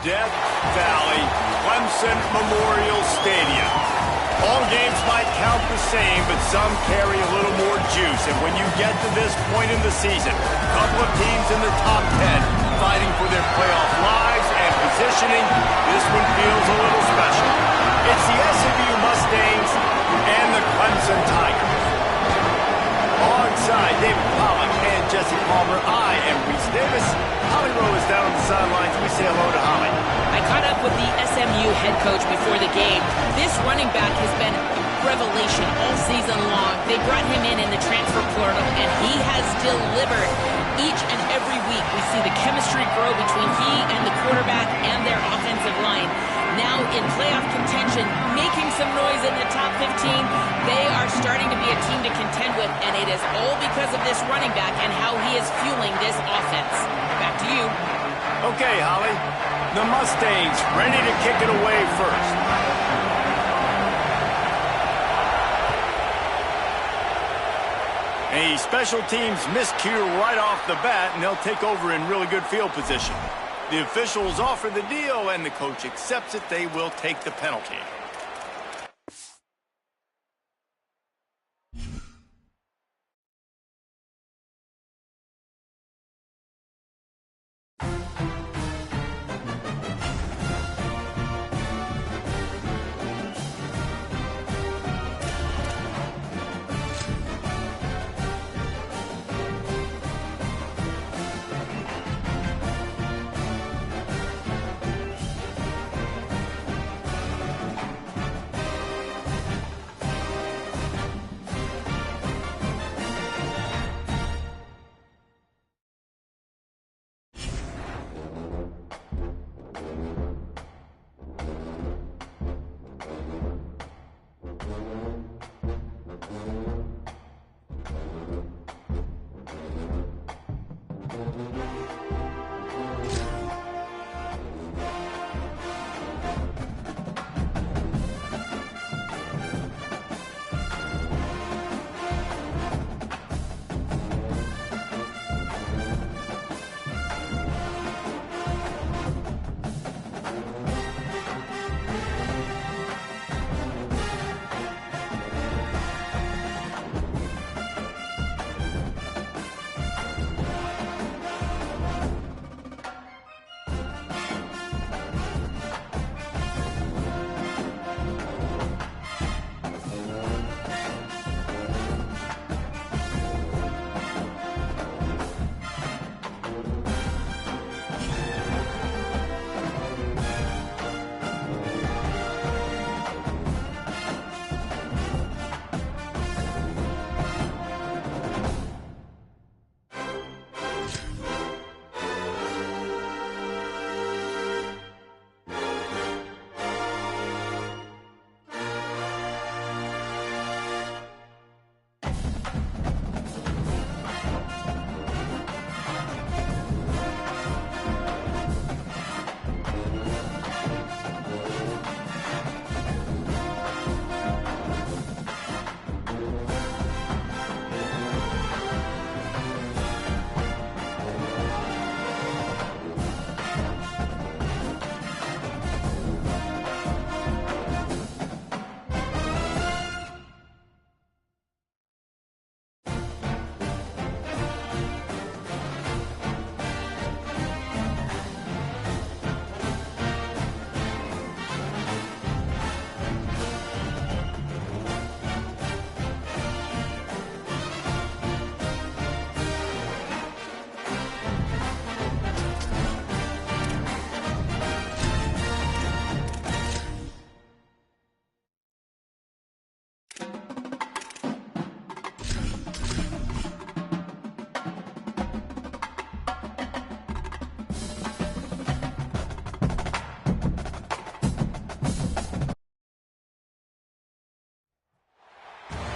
Death Valley, Clemson Memorial Stadium. All games might count the same, but some carry a little more juice. And when you get to this point in the season, a couple of teams in the top 10 fighting for their playoff lives and positioning, this one feels a little special. It's the S1W Mustangs and the Clemson Tigers. Alongside David Pollock and Jesse Palmer, I am Reese Davis. Holly Rowe is down on the sidelines. We say hello to Holly. I caught up with the SMU head coach before the game. This running back has been a revelation all season long. They brought him in the transfer portal, and he has delivered. Each and every week, we see the chemistry grow between he and the quarterback and their offensive line. Now in playoff contention, making some noise in the top 15, they are starting to be a team to contend with, and it is all because of this running back and how he is fueling this offense. Back to you. Okay, Holly. The Mustangs ready to kick it away first. A special teams miscue right off the bat, and they'll take over in really good field position. The officials offer the deal, and the coach accepts it. They will take the penalty.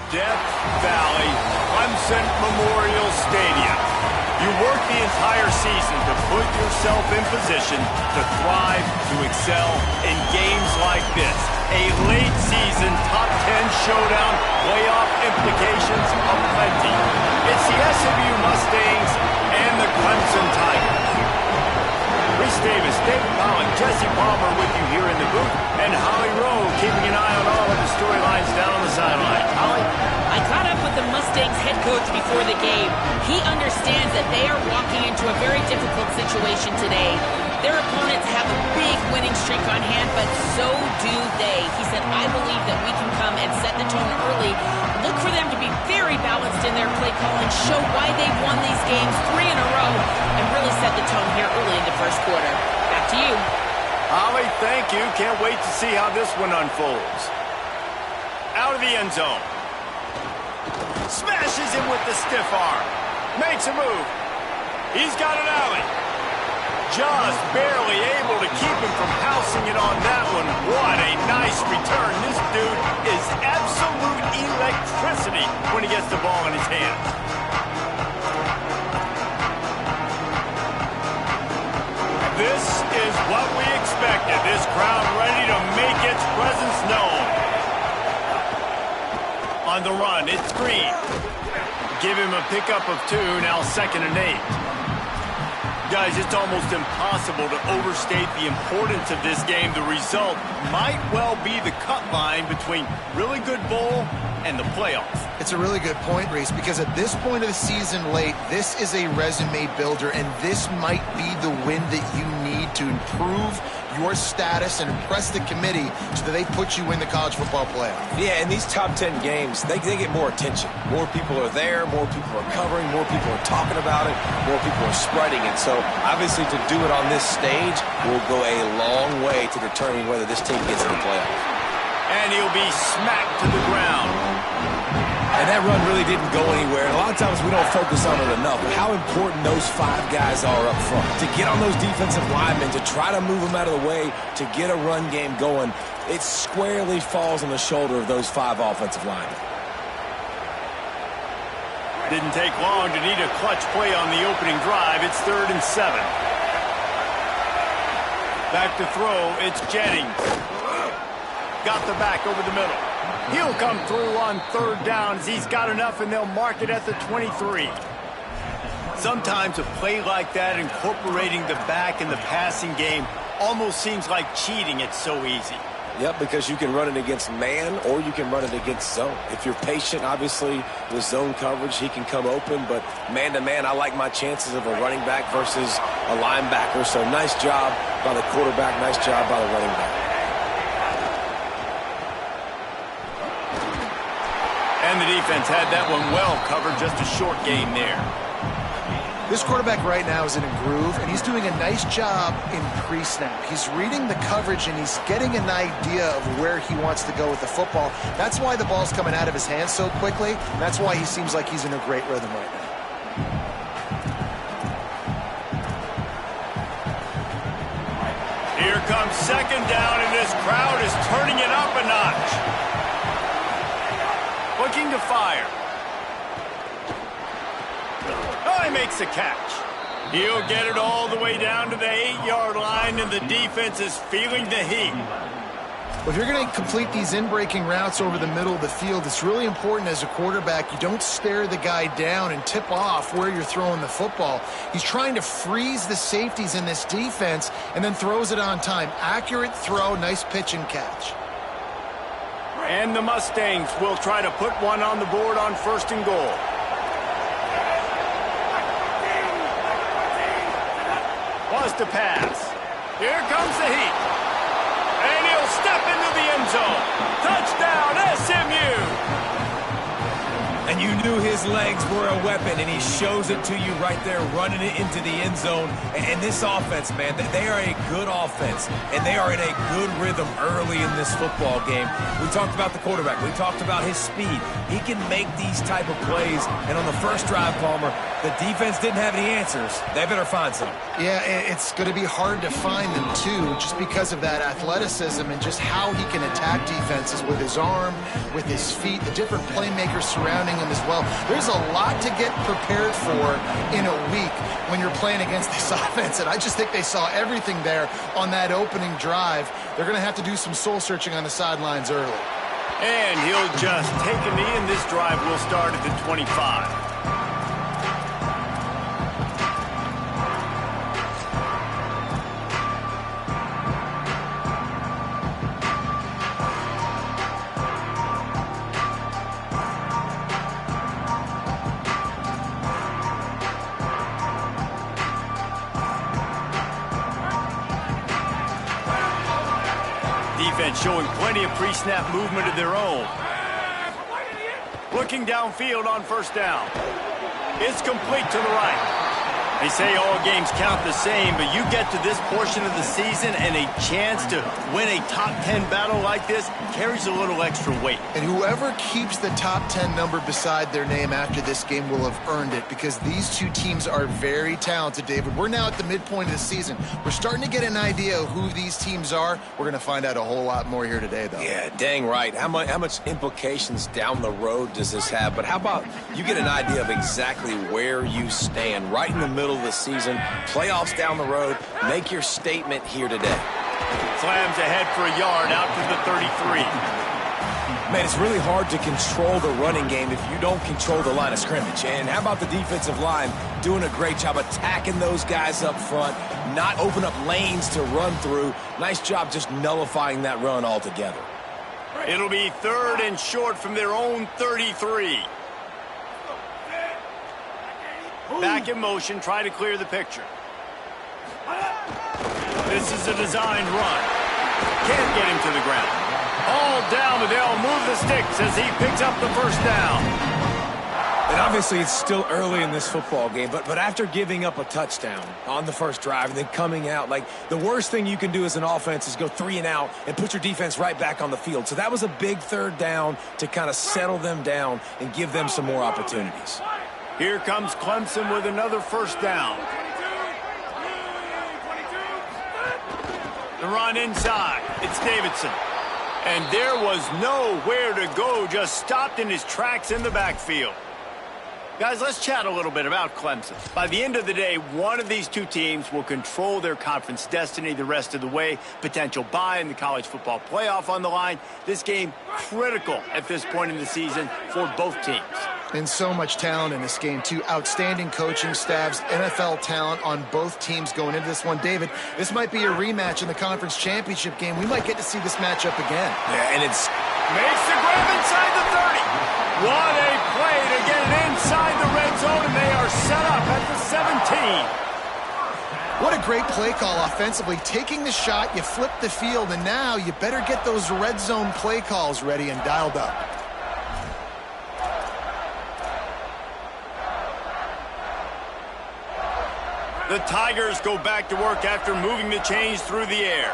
Death Valley, Clemson Memorial Stadium. You work the entire season to put yourself in position to thrive, to excel in games like this. A late season top 10 showdown, playoff implications aplenty. It's the SMU Mustangs and the Clemson Tigers. Reese Davis, David Pollock, Jesse Palmer with you here in the booth, and Holly Rowe keeping an eye on all of the storylines down on the sideline. Holly? I caught up with the Mustangs head coach before the game. He understands that they are walking into a very difficult situation today. Their opponents have a big winning streak on hand, but so do they. He said, I believe that we can come and set the tone early. Look for them to be very balanced in their play call and show why they've won these games 3 in a row and really set the tone here early in the first quarter. Back to you. Holly, thank you. Can't wait to see how this one unfolds. Out of the end zone. Smashes him with the stiff arm. Makes a move. He's got an alley. Just barely able to keep him from housing it on that one. What a nice return. This dude is absolute electricity when he gets the ball in his hands. This is what we expected. This crowd ready to make its presence known. On the run, it's Green. Give him a pickup of 2, now 2nd and 8. Guys, it's almost impossible to overstate the importance of this game. The result might well be the cut line between really good bowl and the playoffs. It's a really good point, Reese, because at this point of the season late, this is a resume builder, and this might be the win that you need to improve your status and impress the committee so that they put you in the college football playoff. Yeah, in these top 10 games, they get more attention. More people are there, more people are covering, more people are talking about it, more people are spreading it. So, obviously, to do it on this stage will go a long way to determining whether this team gets in the playoffs. And he'll be smacked to the ground. And that run really didn't go anywhere. And a lot of times we don't focus on it enough, but how important those 5 guys are up front. To get on those defensive linemen, to try to move them out of the way, to get a run game going, it squarely falls on the shoulder of those 5 offensive linemen. Didn't take long to need a clutch play on the opening drive. It's 3rd and 7. Back to throw, it's Jennings. Got the back over the middle. He'll come through on 3rd down as he's got enough, and they'll mark it at the 23. Sometimes a play like that, incorporating the back in the passing game, almost seems like cheating. It's so easy. Yep, because you can run it against man or you can run it against zone. If you're patient, obviously, with zone coverage, he can come open. But man-to-man, I like my chances of a running back versus a linebacker. So nice job by the quarterback, nice job by the running back. And the defense had that one well covered, just a short gain there. This quarterback right now is in a groove, and he's doing a nice job in pre-snap. He's reading the coverage, and he's getting an idea of where he wants to go with the football. That's why the ball's coming out of his hands so quickly, and that's why he seems like he's in a great rhythm right now. Here comes 2nd down, and this crowd is turning it up a notch. Looking to fire. Oh, he makes the catch. He'll get it all the way down to the 8-yard line, and the defense is feeling the heat. Well, if you're going to complete these in-breaking routes over the middle of the field, it's really important as a quarterback you don't stare the guy down and tip off where you're throwing the football. He's trying to freeze the safeties in this defense and then throws it on time. Accurate throw, nice pitch and catch. And the Mustangs will try to put one on the board on 1st and goal. Was to pass. Here comes the heat. And he'll step into the end zone. Touchdown, SMU! And And you knew his legs were a weapon, and he shows it to you right there, running it into the end zone. And this offense, man, they are a good offense, and they are in a good rhythm early in this football game. We talked about the quarterback. We talked about his speed. He can make these type of plays, and on the first drive, Palmer, the defense didn't have any answers. They better find some. Yeah, it's going to be hard to find them, too, just because of that athleticism and just how he can attack defenses with his arm, with his feet, the different playmakers surrounding him as well. There's a lot to get prepared for in a week when you're playing against this offense, and I just think they saw everything there on that opening drive. They're going to have to do some soul-searching on the sidelines early. And he'll just take a knee, and this drive will start at the 25. Defense showing plenty of pre-snap movement of their own. Looking downfield on first down. It's complete to the right. They say all games count the same, but you get to this portion of the season and a chance to win a top 10 battle like this carries a little extra weight. And whoever keeps the top 10 number beside their name after this game will have earned it, because these two teams are very talented, David. We're now at the midpoint of the season. We're starting to get an idea of who these teams are. We're going to find out a whole lot more here today, though. Yeah, dang right. How much implications down the road does this have? But how about you get an idea of exactly where you stand right in the middle of the season, playoffs down the road, make your statement here today. Slams ahead for a yard out to the 33. Man, it's really hard to control the running game if you don't control the line of scrimmage. And how about the defensive line doing a great job attacking those guys up front, not open up lanes to run through. Nice job just nullifying that run altogether. It'll be 3rd and short from their own 33. Back in motion, try to clear the picture. This is a designed run. Can't get him to the ground. All down, but they'll move the sticks as he picks up the first down. And obviously it's still early in this football game, but after giving up a touchdown on the first drive and then coming out, like, the worst thing you can do as an offense is go 3 and out and put your defense right back on the field. So that was a big 3rd down to kind of settle them down and give them some more opportunities. Here comes Clemson with another first down. The run inside. It's Davidson. And there was nowhere to go, just stopped in his tracks in the backfield. Guys, let's chat a little bit about Clemson. By the end of the day, one of these two teams will control their conference destiny the rest of the way. Potential bye in the college football playoff on the line. This game critical at this point in the season for both teams. And so much talent in this game, too. Outstanding coaching staffs, NFL talent on both teams going into this one. David, this might be a rematch in the conference championship game. We might get to see this matchup again. Yeah, and it's... Makes the grab inside the 30. What a play to get it inside the red zone, and they are set up at the 17. What a great play call offensively. Taking the shot, you flip the field, and now you better get those red zone play calls ready and dialed up. The Tigers go back to work after moving the chains through the air.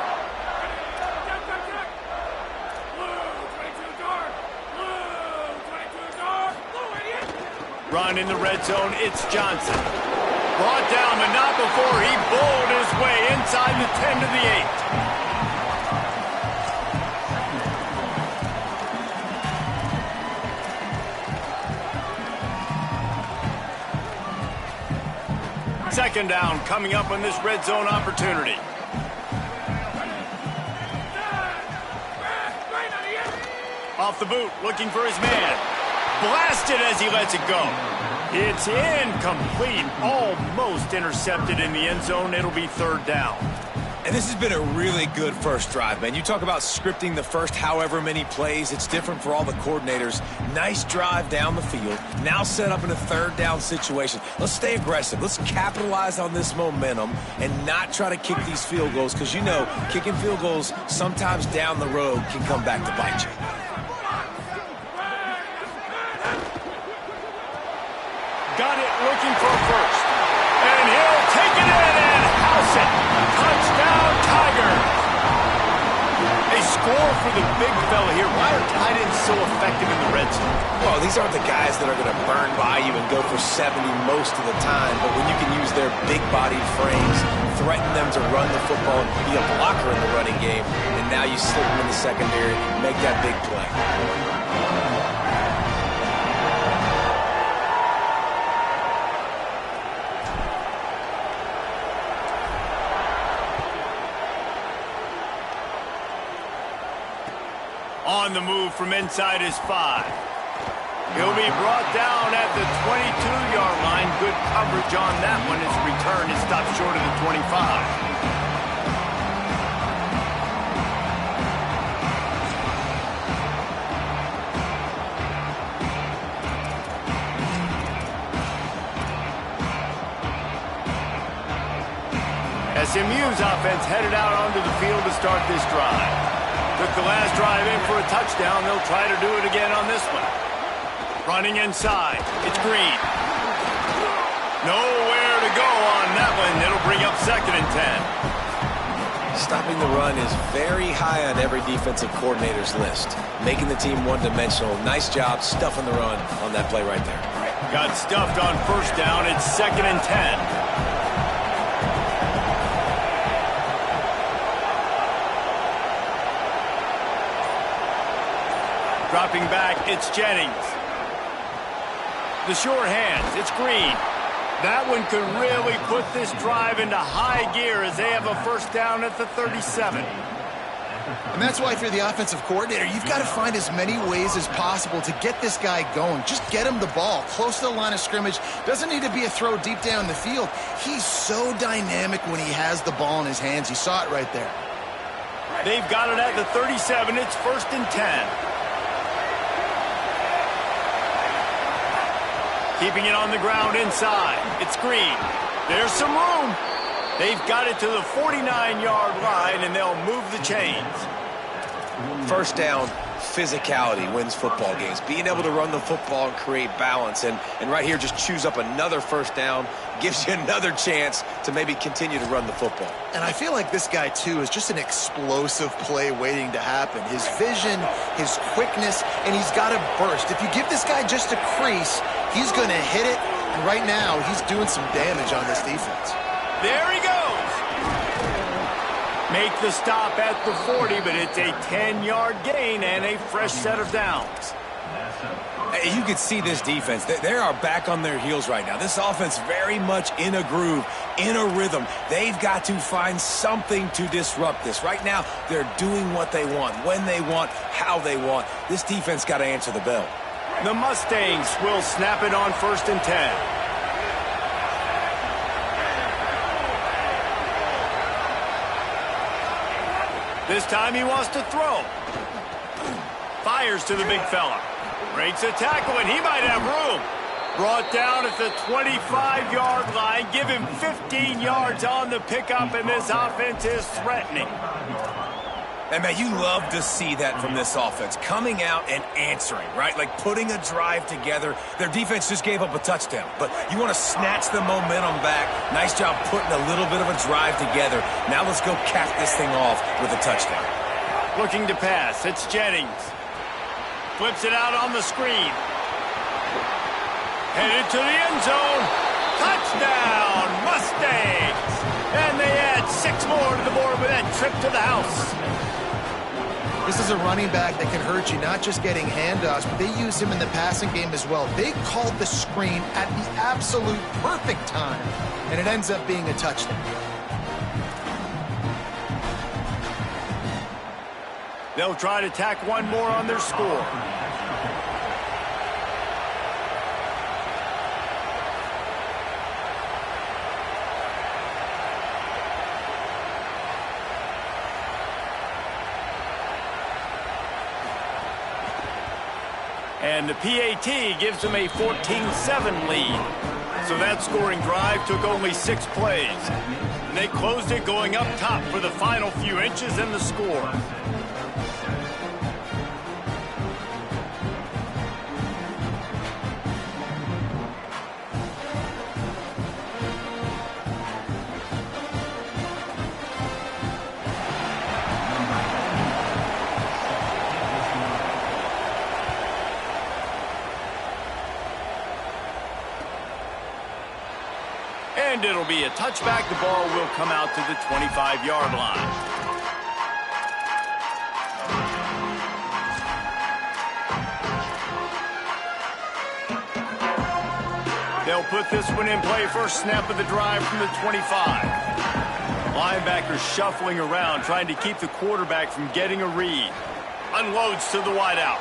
Run in the red zone, it's Johnson. Brought down, but not before he bowled his way inside the 10 to the 8. Second down coming up on this red zone opportunity. Off the boot, looking for his man. Blasted as he lets it go. It's incomplete, almost intercepted in the end zone. It'll be 3rd down. And this has been a really good first drive, man. You talk about scripting the first however many plays. It's different for all the coordinators. Nice drive down the field. Now set up in a 3rd down situation. Let's stay aggressive. Let's capitalize on this momentum and not try to kick these field goals, because you know kicking field goals sometimes down the road can come back to bite you. score for the big fella here. Why are tight ends so effective in the red zone? Well, these aren't the guys that are going to burn by you and go for 70 most of the time, but when you can use their big-bodied frames, threaten them to run the football, be a blocker in the running game, and now you slip them in the secondary, make that big play. On the move from inside his 5. He'll be brought down at the 22-yard line. Good coverage on that one. His return is stopped short of the 25. SMU's offense headed out onto the field to start this drive. Took the last drive in for a touchdown. They'll try to do it again on this one. Running inside. It's Green. Nowhere to go on that one. It'll bring up 2nd and 10. Stopping the run is very high on every defensive coordinator's list. Making the team one-dimensional. Nice job stuffing the run on that play right there. Got stuffed on 1st down. It's 2nd and 10. Dropping back, it's Jennings. The short hands, it's Green. That one could really put this drive into high gear as they have a 1st down at the 37. And that's why if you're the offensive coordinator, you've got to find as many ways as possible to get this guy going. Just get him the ball close to the line of scrimmage. Doesn't need to be a throw deep down the field. He's so dynamic when he has the ball in his hands. You saw it right there. They've got it at the 37. It's 1st and 10. Keeping it on the ground inside. It's Green. There's some room. They've got it to the 49-yard line, and they'll move the chains. 1st down, physicality wins football games. Being able to run the football and create balance. And right here, just choose up another 1st down. Gives you another chance to maybe continue to run the football. And I feel like this guy, too, is just an explosive play waiting to happen. His vision, his quickness, and he's got a burst. If you give this guy just a crease, he's going to hit it. And right now, he's doing some damage on this defense. There he goes. Make the stop at the 40, but it's a 10-yard gain and a fresh set of downs. You can see this defense. They are back on their heels right now. This offense very much in a groove, in a rhythm. They've got to find something to disrupt this. Right now, they're doing what they want, when they want, how they want. This defense got to answer the bell. The Mustangs will snap it on 1st and 10. This time he wants to throw. Fires to the big fella. Breaks a tackle, and he might have room. Brought down at the 25-yard line. Give him 15 yards on the pickup, and this offense is threatening. And, man, you love to see that from this offense. Coming out and answering, right? Like putting a drive together. Their defense just gave up a touchdown. But you want to snatch the momentum back. Nice job putting a little bit of a drive together. Now let's go cap this thing off with a touchdown. Looking to pass. It's Jennings. Flips it out on the screen. Headed to the end zone. Touchdown, Mustangs! And they add 6 more to the board with that trip to the house. This is a running back that can hurt you, not just getting handoffs, but they use him in the passing game as well. They called the screen at the absolute perfect time, and it ends up being a touchdown. They'll try to tack one more on their score. And the PAT gives them a 14-7 lead. So that scoring drive took only 6 plays. And they closed it going up top for the final few inches and the score. And it'll be a touchback. The ball will come out to the 25-yard line. They'll put this one in play. First snap of the drive from the 25. Linebacker shuffling around, trying to keep the quarterback from getting a read. Unloads to the wideout.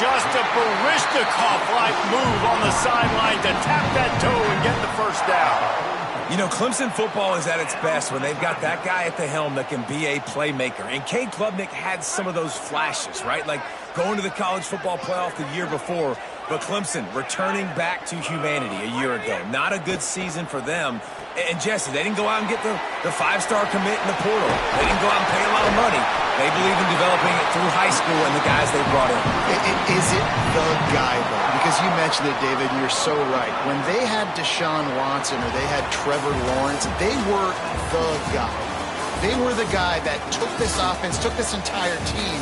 Just a Barishnikov-like move on the sideline to tap that toe and get the first down. You know, Clemson football is at its best when they've got that guy at the helm that can be a playmaker. And Cade Klubnik had some of those flashes, right? Like going to the college football playoff the year before. But Clemson returning back to humanity a year ago. Not a good season for them. And Jesse, they didn't go out and get the five-star commit in the portal. They didn't go out and pay a lot of money. They believe in developing it through high school and the guys they brought in. Is it the guy, though? Because you mentioned it, David, you're so right. When they had Deshaun Watson or they had Trevor Lawrence, they were the guy. They were the guy that took this offense, took this entire team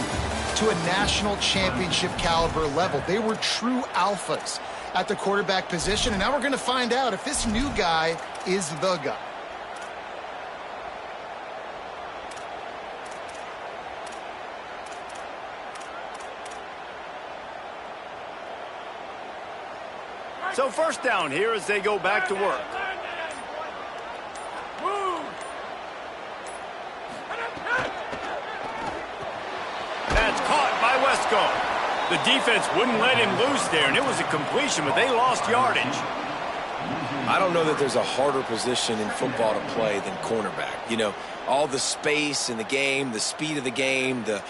to a national championship caliber level. They were true alphas at the quarterback position, and now we're going to find out if this new guy is the guy. So first down here as they go back to work. That's caught by Wesco. The defense wouldn't let him loose there, and it was a completion, but they lost yardage. I don't know that there's a harder position in football to play than cornerback. You know, all the space in the game, the speed of the game, the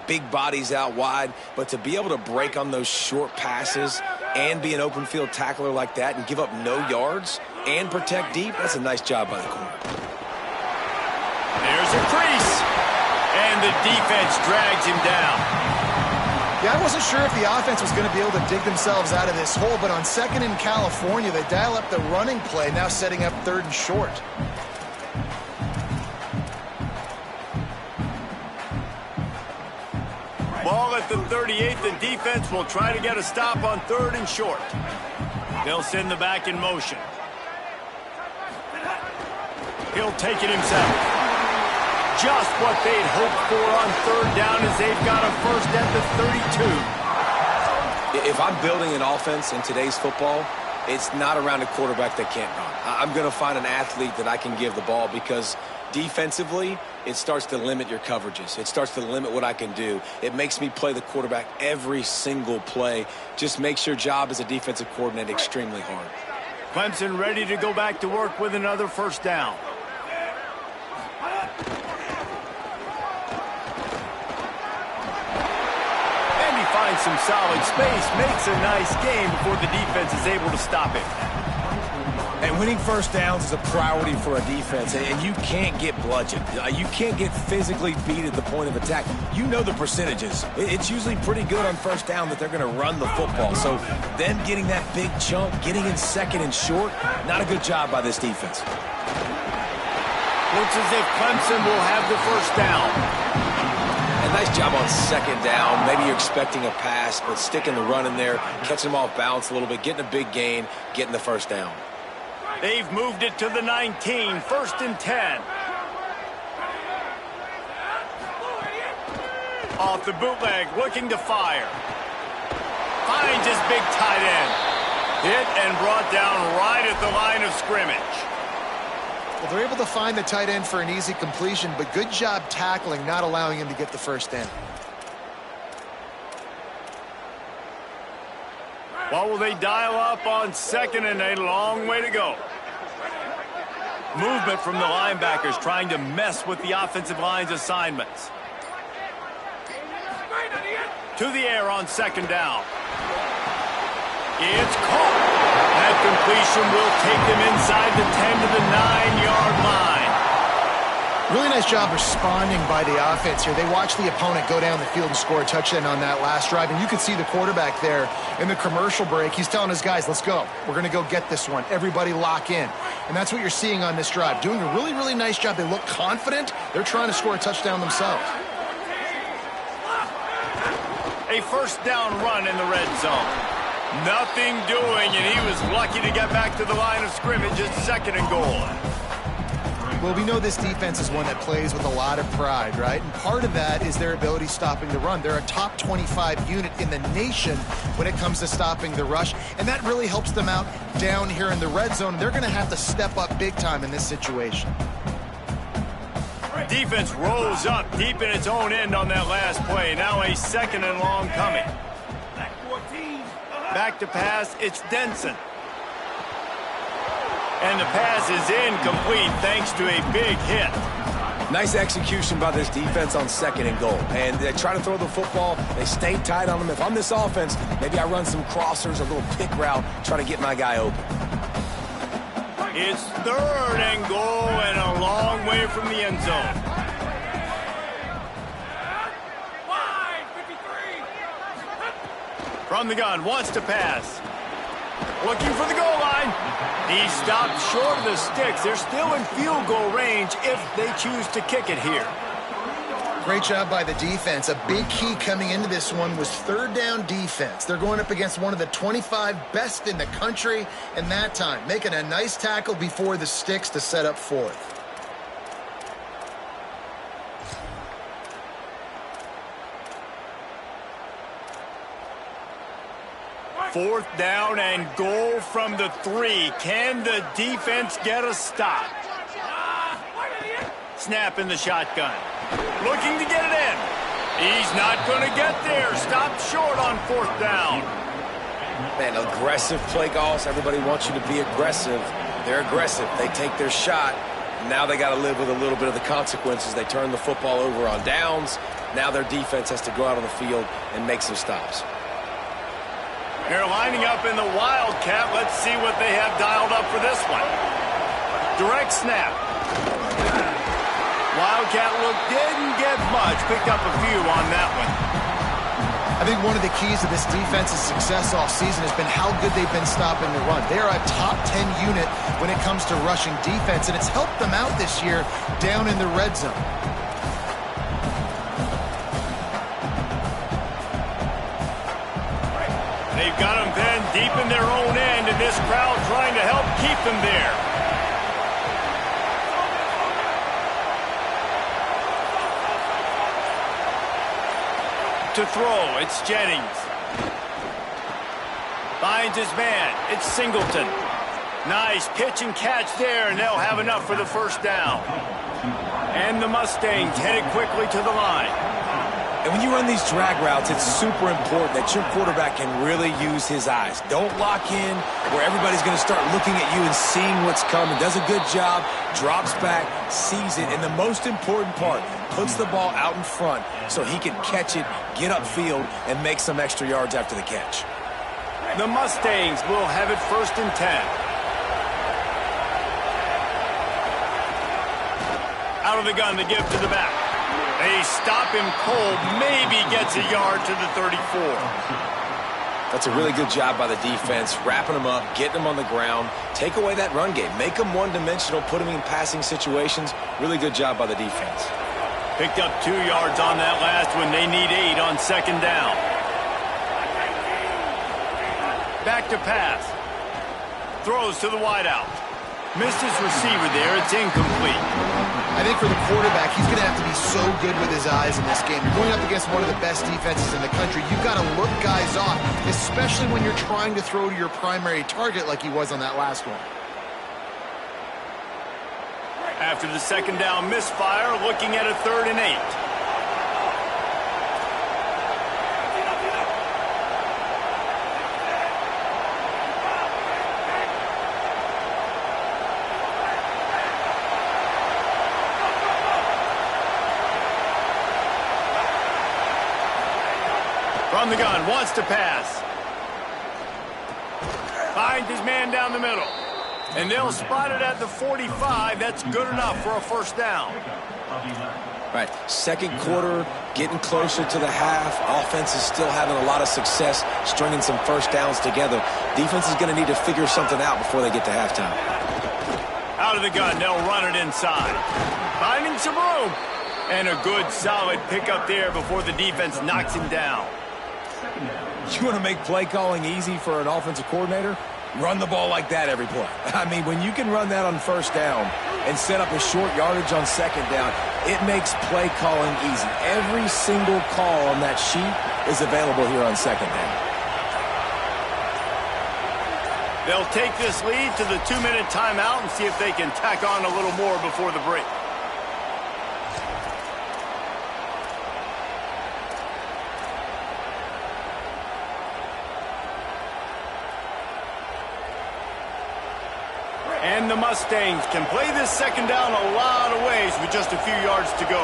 big bodies out wide. But to be able to break on those short passes and be an open field tackler like that and give up no yards and protect deep, that's a nice job by the corner. There's a crease, and the defense drags him down. Yeah, I wasn't sure if the offense was going to be able to dig themselves out of this hole, but on second in California, they dial up the running play, now setting up third and short. Ball at the 38. The defense will try to get a stop on third and short. They'll send the back in motion. He'll take it himself. Just what they'd hoped for on third down as they've got a first at the 32. If I'm building an offense in today's football, it's not around a quarterback that can't run. I'm going to find an athlete that I can give the ball because defensively, it starts to limit your coverages. It starts to limit what I can do. It makes me play the quarterback every single play. Just makes your job as a defensive coordinator extremely hard. Clemson ready to go back to work with another first down. Finds some solid space, makes a nice game before the defense is able to stop him. And winning first downs is a priority for a defense, and you can't get bludgeoned. You can't get physically beat at the point of attack. You know the percentages. It's usually pretty good on first down that they're going to run the football. So then getting that big chunk, getting in second and short, not a good job by this defense. Looks as if Clemson will have the first down. A nice job on second down. Maybe you're expecting a pass, but sticking the run in there, catching them off balance a little bit, getting a big gain, getting the first down. They've moved it to the 19, first and 10. Off the bootleg, looking to fire. Finds his big tight end. Hit and brought down right at the line of scrimmage. Well, they're able to find the tight end for an easy completion, but good job tackling, not allowing him to get the first down. What will they dial up on second and a long way to go? Movement from the linebackers trying to mess with the offensive line's assignments. To the air on second down. It's caught. That completion will take them inside the 10 to the 9-yard line. Really nice job responding by the offense here. They watched the opponent go down the field and score a touchdown on that last drive, and you could see the quarterback there in the commercial break. He's telling his guys, let's go. We're going to go get this one. Everybody lock in. And that's what you're seeing on this drive. Doing a really, really nice job. They look confident. They're trying to score a touchdown themselves. A first down run in the red zone. Nothing doing, and he was lucky to get back to the line of scrimmage at 2nd and goal. Well, we know this defense is one that plays with a lot of pride, right? And part of that is their ability stopping the run. They're a top 25 unit in the nation when it comes to stopping the rush, and that really helps them out down here in the red zone. They're going to have to step up big time in this situation. Defense rolls up deep in its own end on that last play. Now a 2nd and long coming. Back to pass, it's Denson. And the pass is incomplete thanks to a big hit. Nice execution by this defense on 2nd and goal. And they try to throw the football. They stay tight on them. If I'm this offense, maybe I run some crossers, a little pick route, try to get my guy open. It's 3rd and goal and a long way from the end zone. From the gun, wants to pass. Looking for the goal line. He stopped short of the sticks. They're still in field goal range if they choose to kick it here. Great job by the defense. A big key coming into this one was 3rd down defense. They're going up against one of the 25 best in the country in that time, making a nice tackle before the sticks to set up 4th. Fourth down and goal from the 3. Can the defense get a stop? Snap in the shotgun. Looking to get it in. He's not going to get there. Stopped short on 4th down. Man, aggressive play calls. Everybody wants you to be aggressive. They're aggressive. They take their shot. Now they got to live with a little bit of the consequences. They turn the football over on downs. Now their defense has to go out on the field and make some stops. They're lining up in the Wildcat. Let's see what they have dialed up for this one. Direct snap. Wildcat look didn't get much. Picked up a few on that one. I think one of the keys to this defense's success all season has been how good they've been stopping the run. They're a top 10 unit when it comes to rushing defense, and it's helped them out this year down in the red zone. They've got them then deep in their own end, and this crowd trying to help keep them there. To throw, it's Jennings. Finds his man, it's Singleton. Nice pitch and catch there, and they'll have enough for the 1st down. And the Mustangs headed quickly to the line. And when you run these drag routes, it's super important that your quarterback can really use his eyes. Don't lock in where everybody's going to start looking at you and seeing what's coming. Does a good job, drops back, sees it, and the most important part, puts the ball out in front so he can catch it, get upfield, and make some extra yards after the catch. The Mustangs will have it 1st and 10. Out of the gun to give to the back. They stop him cold, maybe gets a yard to the 34. That's a really good job by the defense, wrapping them up, getting them on the ground, take away that run game, make them one-dimensional, put them in passing situations. Really good job by the defense. Picked up 2 yards on that last one. They need 8 on 2nd down. Back to pass. Throws to the wideout. Missed his receiver there. It's incomplete. I think for the quarterback, he's going to have to be so good with his eyes in this game. You're going up against one of the best defenses in the country. You've got to look guys off, especially when you're trying to throw to your primary target like he was on that last one. After the 2nd down misfire, looking at a 3rd and 8. From the gun, wants to pass. Finds his man down the middle. And they'll spot it at the 45. That's good enough for a 1st down. Right, 2nd quarter, getting closer to the half. Offense is still having a lot of success stringing some 1st downs together. Defense is going to need to figure something out before they get to halftime. Out of the gun, they'll run it inside. Finding some room. And a good, solid pickup there before the defense knocks him down. You want to make play calling easy for an offensive coordinator? Run the ball like that every play. I mean, when you can run that on first down and set up a short yardage on second down, it makes play calling easy. Every single call on that sheet is available here on second down. They'll take this lead to the 2-minute timeout and see if they can tack on a little more before the break. And the Mustangs can play this second down a lot of ways with just a few yards to go.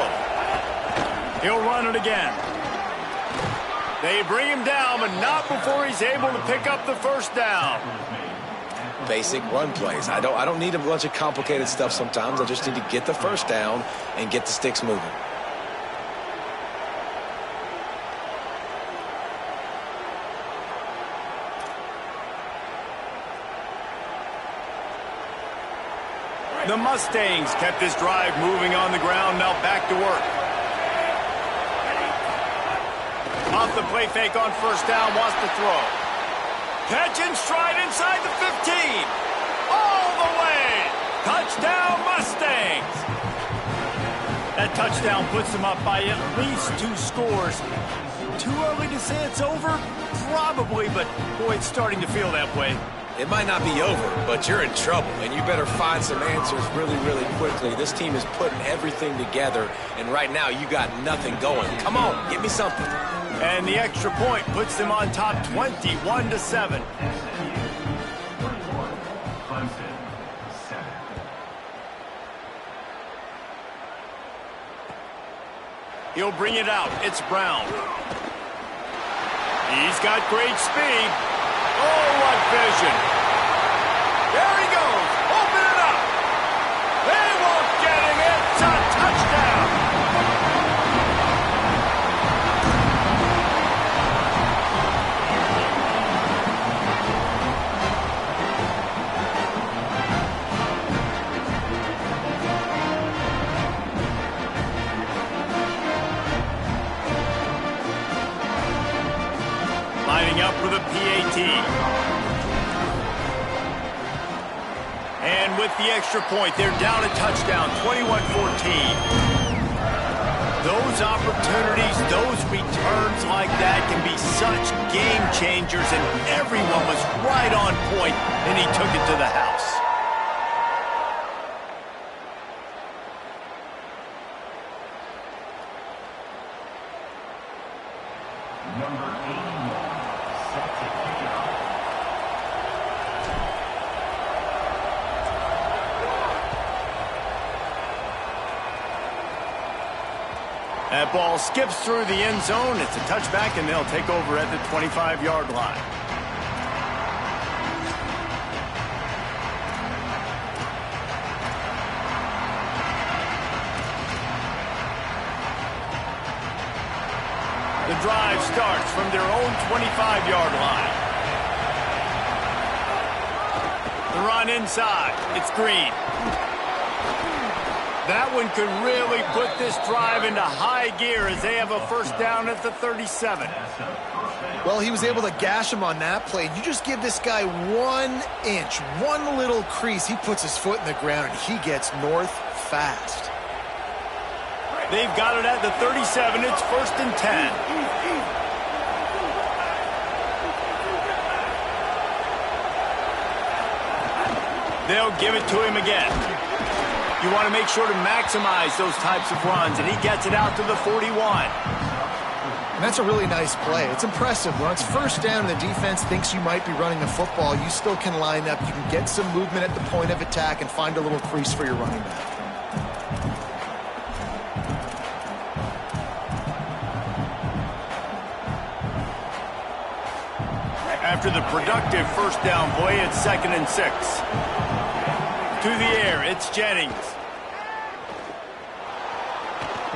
He'll run it again. They bring him down, but not before he's able to pick up the first down. Basic run plays. I don't need a bunch of complicated stuff sometimes. I just need to get the first down and get the sticks moving. The Mustangs kept this drive moving on the ground, now back to work. Off the play fake on first down, wants to throw. Catch and stride inside the 15. All the way. Touchdown, Mustangs. That touchdown puts them up by at least 2 scores. Too early to say it's over? Probably, but boy, it's starting to feel that way. It might not be over, but you're in trouble, and you better find some answers really, really quickly. This team is putting everything together, and right now you got nothing going. Come on, give me something. And the extra point puts them on top 21-7. He'll bring it out. It's Brown. He's got great speed. Oh, what vision. There he goes. Open it up. They won't get him. It's a touchdown. Lining up for the PAT. And with the extra point, they're down a touchdown, 21-14. Those opportunities, those returns like that can be such game changers, and everyone was right on point, and he took it to the house. That ball skips through the end zone. It's a touchback, and they'll take over at the 25-yard line. The drive starts from their own 25-yard line. The run inside. It's Green. That one could really put this drive into high gear as they have a first down at the 37. Well, he was able to gash him on that play. You just give this guy 1 inch, one little crease, he puts his foot in the ground, and he gets north fast. They've got it at the 37. It's 1st and 10. They'll give it to him again. You want to make sure to maximize those types of runs, and he gets it out to the 41. And that's a really nice play. It's impressive. When it's first down and the defense thinks you might be running the football, you still can line up. You can get some movement at the point of attack and find a little crease for your running back. After the productive first down play, it's 2nd and 6. To the air, it's Jennings.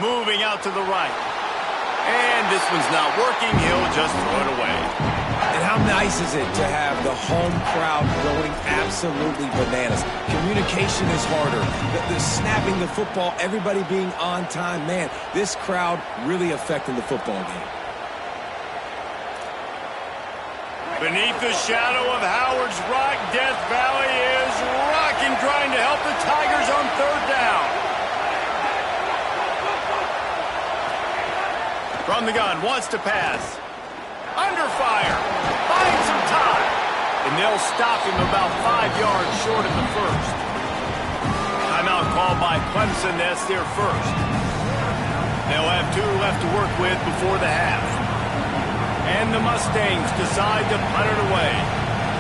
Moving out to the right. And this one's not working. He'll just throw it away. And how nice is it to have the home crowd going absolutely bananas? Communication is harder. The snapping the football, everybody being on time. Man, this crowd really affecting the football game. Beneath the shadow of Howard's Rock, Death Valley is rocking, trying to help the Tigers on third down. From the gun, wants to pass. Under fire. Finds some time. And they'll stop him about 5 yards short of the first. Timeout called by Clemson. That's their first. They'll have 2 left to work with before the half. And the Mustangs decide to punt it away.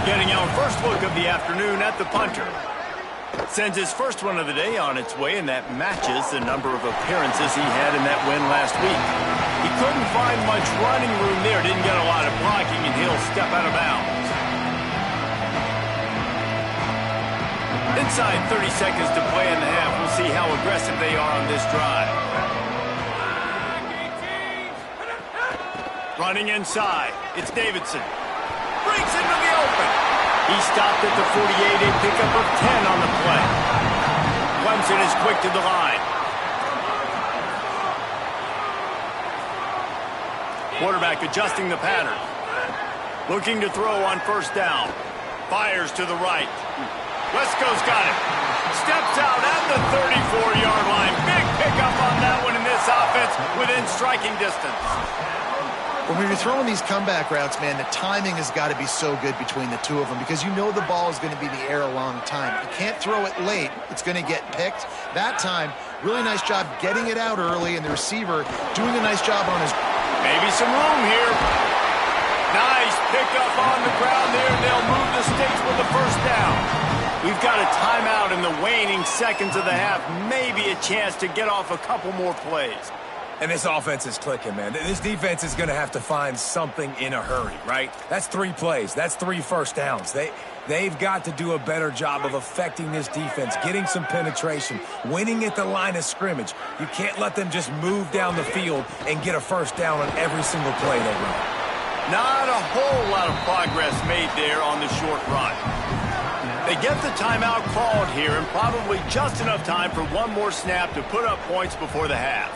Getting our first look of the afternoon at the punter. Sends his first one of the day on its way, and that matches the number of appearances he had in that win last week. He couldn't find much running room there, didn't get a lot of blocking, and he'll step out of bounds. Inside 30 seconds to play in the half. We'll see how aggressive they are on this drive. Running inside. It's Davidson. Breaks into the open. He stopped at the 48, a pickup of 10 on the play. Clemson is quick to the line. Quarterback adjusting the pattern. Looking to throw on first down. Fires to the right. Wesco's got it. Steps out at the 34-yard line. Big pickup on that one in this offense within striking distance. When you're throwing these comeback routes, man, the timing has got to be so good between the two of them because you know the ball is going to be in the air a long time. You can't throw it late. It's going to get picked. That time, really nice job getting it out early, and the receiver doing a nice job on his... Maybe some room here. Nice pickup on the ground there. They'll move the sticks with the first down. We've got a timeout in the waning seconds of the half. Maybe a chance to get off a couple more plays. And this offense is clicking, man. This defense is going to have to find something in a hurry, right? That's 3 plays. That's 3 first downs. They've got to do a better job of affecting this defense, getting some penetration, winning at the line of scrimmage. You can't let them just move down the field and get a first down on every single play they run. Not a whole lot of progress made there on the short run. They get the timeout called here, and probably just enough time for one more snap to put up points before the half.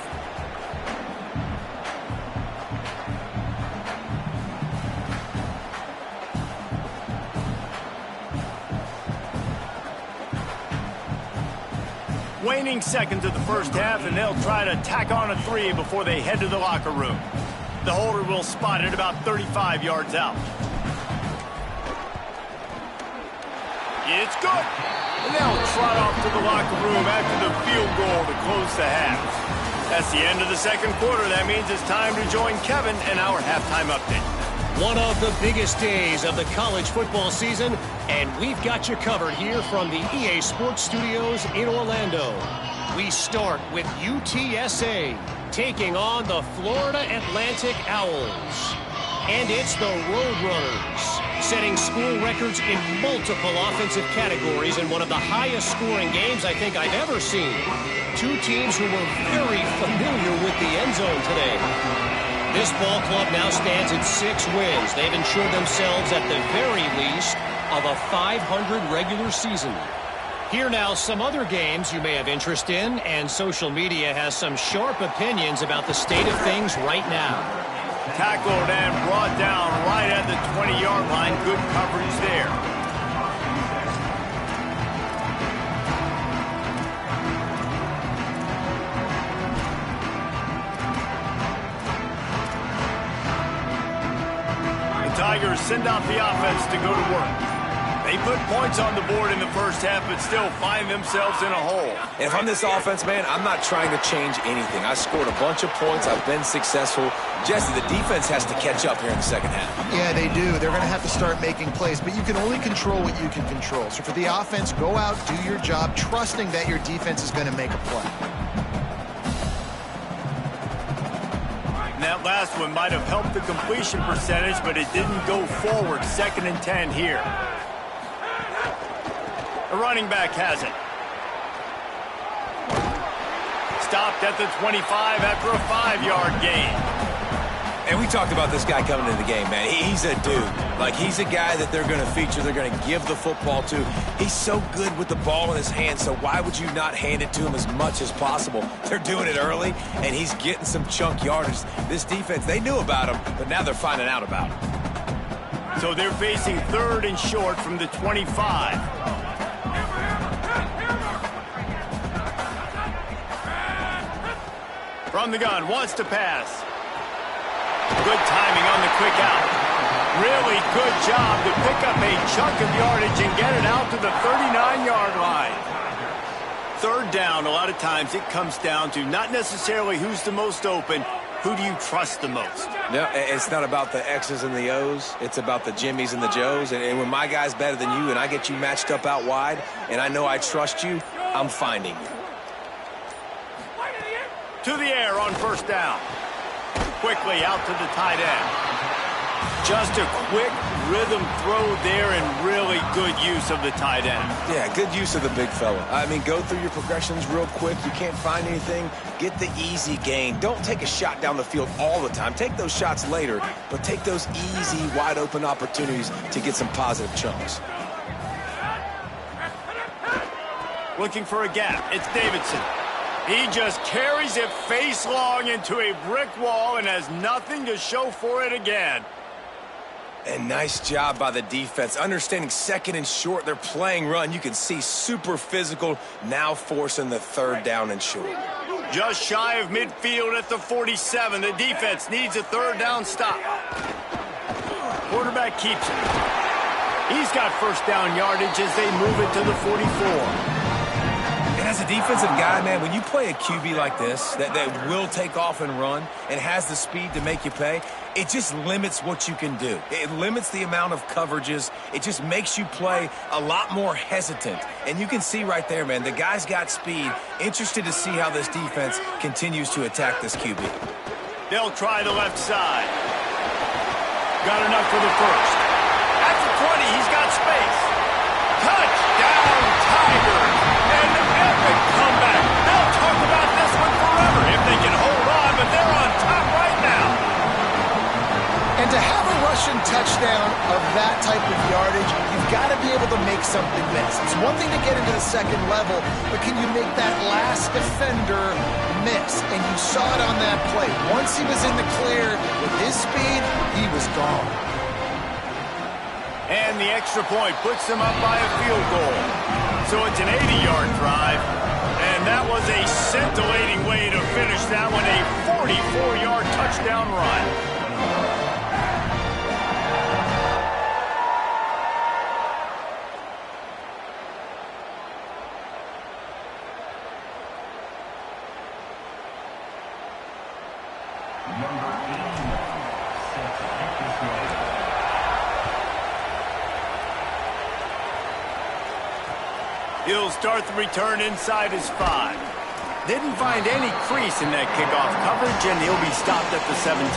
Waning seconds of the first half, and they'll try to tack on a 3 before they head to the locker room. The holder will spot it about 35 yards out. It's good. And they'll trot off to the locker room after the field goal to close the half. That's the end of the second quarter. That means it's time to join Kevin and our halftime update. One of the biggest days of the college football season, and we've got you covered here from the EA Sports Studios in Orlando. We start with UTSA taking on the Florida Atlantic Owls. And it's the Roadrunners, setting school records in multiple offensive categories in one of the highest scoring games I think I've ever seen. 2 teams who were very familiar with the end zone today. This ball club now stands at 6 wins. They've ensured themselves at the very least of a 500 regular season. Here now some other games you may have interest in, and social media has some sharp opinions about the state of things right now. Tackled and brought down right at the 20-yard line. Good coverage there. Tigers send out the offense to go to work. They put points on the board in the first half, but still find themselves in a hole. And if I'm this offense, man, I'm not trying to change anything. I scored a bunch of points. I've been successful. Jesse, the defense has to catch up here in the second half. Yeah, they do. They're going to have to start making plays, but you can only control what you can control. So for the offense, go out, do your job, trusting that your defense is going to make a play. That last one might have helped the completion percentage, but it didn't go forward. 2nd and 10 here. The running back has it. Stopped at the 25 after a 5-yard gain. And we talked about this guy coming into the game, man. He's a dude. Like, he's a guy that they're going to feature, they're going to give the football to. He's so good with the ball in his hands, so why would you not hand it to him as much as possible? They're doing it early, and he's getting some chunk yardage. This defense, they knew about him, but now they're finding out about him. So they're facing 3rd and short from the 25. From the gun, wants to pass. Good timing on the quick out. Really good job to pick up a chunk of yardage and get it out to the 39-yard line. 3rd down, a lot of times it comes down to not necessarily who's the most open, who do you trust the most? No, it's not about the X's and the O's. It's about the Jimmies and the Joes. And when my guy's better than you and I get you matched up out wide and I know I trust you, I'm finding you. To the air on 1st down. Quickly out to the tight end. Just a quick rhythm throw there and really good use of the tight end. Yeah, good use of the big fella. I mean, go through your progressions real quick. You can't find anything. Get the easy gain. Don't take a shot down the field all the time. Take those shots later, but take those easy, wide-open opportunities to get some positive chunks. Looking for a gap. It's Davidson. He just carries it face long into a brick wall and has nothing to show for it again. And nice job by the defense. Understanding 2nd and short, they're playing run. You can see super physical, now forcing the 3rd down and short. Just shy of midfield at the 47. The defense needs a 3rd down stop. Quarterback keeps it. He's got 1st down yardage as they move it to the 44. And as a defensive guy, man, when you play a QB like this that will take off and run and has the speed to make you pay, it just limits what you can do. It limits the amount of coverages. It just makes you play a lot more hesitant. And you can see right there, man, the guy's got speed. Interested to see how this defense continues to attack this QB. They'll try the left side. Got enough for the 1st. At the 20, he's got space. Touchdown, Tigers! An epic comeback. They'll talk about this one forever if they can hold on, but they're on top right now. And to have a rushing touchdown of that type of yardage, you've got to be able to make something miss. It's one thing to get into the 2nd level, but can you make that last defender miss? And you saw it on that play. Once he was in the clear with his speed, he was gone. And the extra point puts them up by a field goal. So it's an 80-yard drive. And that was a scintillating way to finish that one, a 44-yard touchdown run. He'll start the return inside his 5. Didn't find any crease in that kickoff coverage, and he'll be stopped at the 17.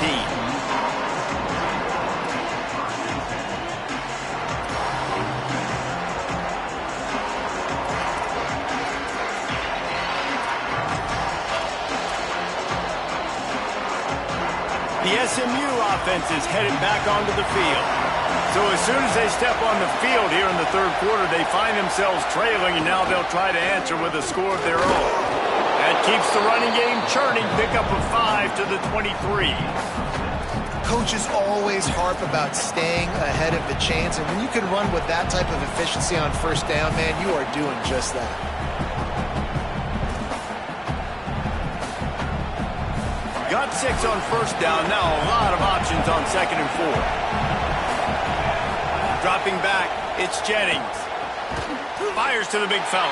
The SMU offense is headed back onto the field. So as soon as they step on the field here in the 3rd quarter, they find themselves trailing, and now they'll try to answer with a score of their own. That keeps the running game churning. Pick up a 5 to the 23. Coaches always harp about staying ahead of the chains, and when you can run with that type of efficiency on 1st down, man, you are doing just that. Got 6 on 1st down. Now a lot of options on 2nd and 4. Dropping back, it's Jennings. Fires to the big fella.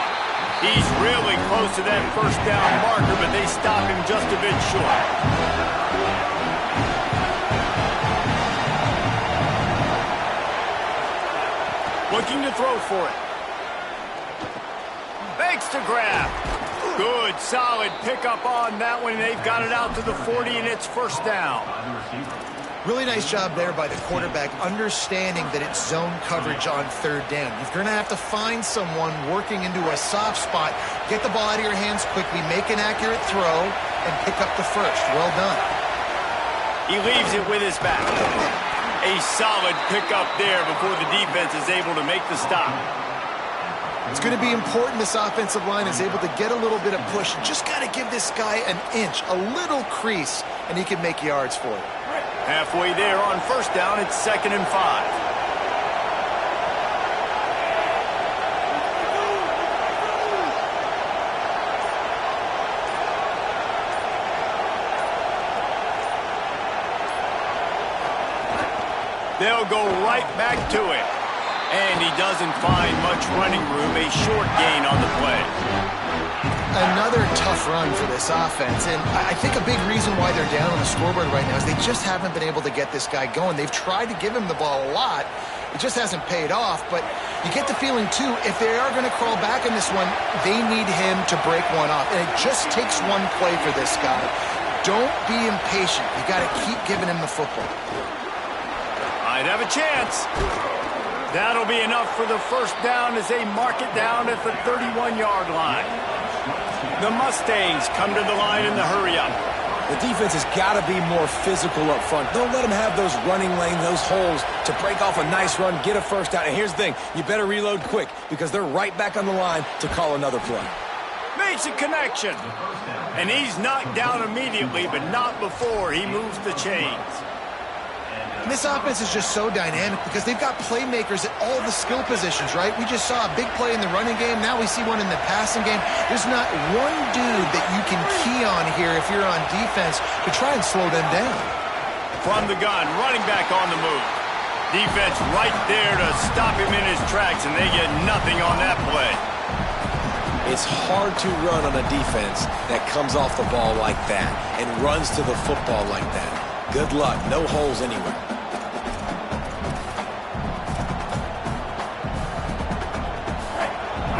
He's really close to that 1st down marker, but they stop him just a bit short. Looking to throw for it. Fakes to grab. Good, solid pickup on that one. They've got it out to the 40, and it's 1st down. Really nice job there by the quarterback, understanding that it's zone coverage on 3rd down. You're going to have to find someone working into a soft spot, get the ball out of your hands quickly, make an accurate throw, and pick up the 1st. Well done. He leaves it with his back. A solid pickup there before the defense is able to make the stop. It's going to be important this offensive line is able to get a little bit of push. Just got to give this guy an inch, a little crease, and he can make yards for it. Halfway there on 1st down, it's 2nd and 5. They'll go right back to it. And he doesn't find much running room, a short gain on the play. Another tough run for this offense, and I think a big reason why they're down on the scoreboard right now is they just haven't been able to get this guy going. They've tried to give him the ball a lot. It just hasn't paid off, but you get the feeling, too, if they are going to crawl back in this one, they need him to break one off, and it just takes one play for this guy. Don't be impatient. You got to keep giving him the football. Might have a chance. That'll be enough for the first down as they mark it down at the 31-yard line. The Mustangs come to the line in the hurry-up. The defense has got to be more physical up front. Don't let them have those running lanes, those holes to break off a nice run, get a first down. And here's the thing, you better reload quick because they're right back on the line to call another play. Makes a connection. And he's knocked down immediately, but not before he moves the chains. And this offense is just so dynamic because they've got playmakers at all the skill positions, right? We just saw a big play in the running game. Now we see one in the passing game. There's not one dude that you can key on here if you're on defense to try and slow them down. From the gun, running back on the move. Defense right there to stop him in his tracks, and they get nothing on that play. It's hard to run on a defense that comes off the ball like that and runs to the football like that. Good luck. No holes anywhere.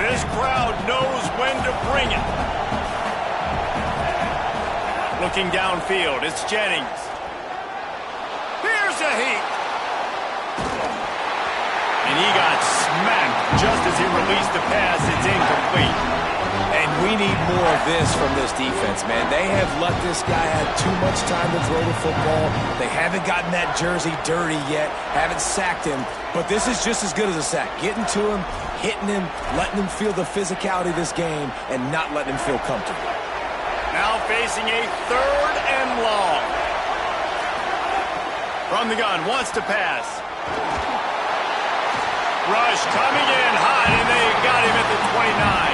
This crowd knows when to bring it. Looking downfield, it's Jennings. Here's a heat. And he got smacked just as he released the pass. It's incomplete. And we need more of this from this defense, man. They have let this guy have too much time to throw the football. They haven't gotten that jersey dirty yet, haven't sacked him. But this is just as good as a sack. Getting to him, hitting him, letting him feel the physicality of this game, and not letting him feel comfortable. Now facing a 3rd and long. From the gun, wants to pass. Rush coming in high, and they got him at the 29.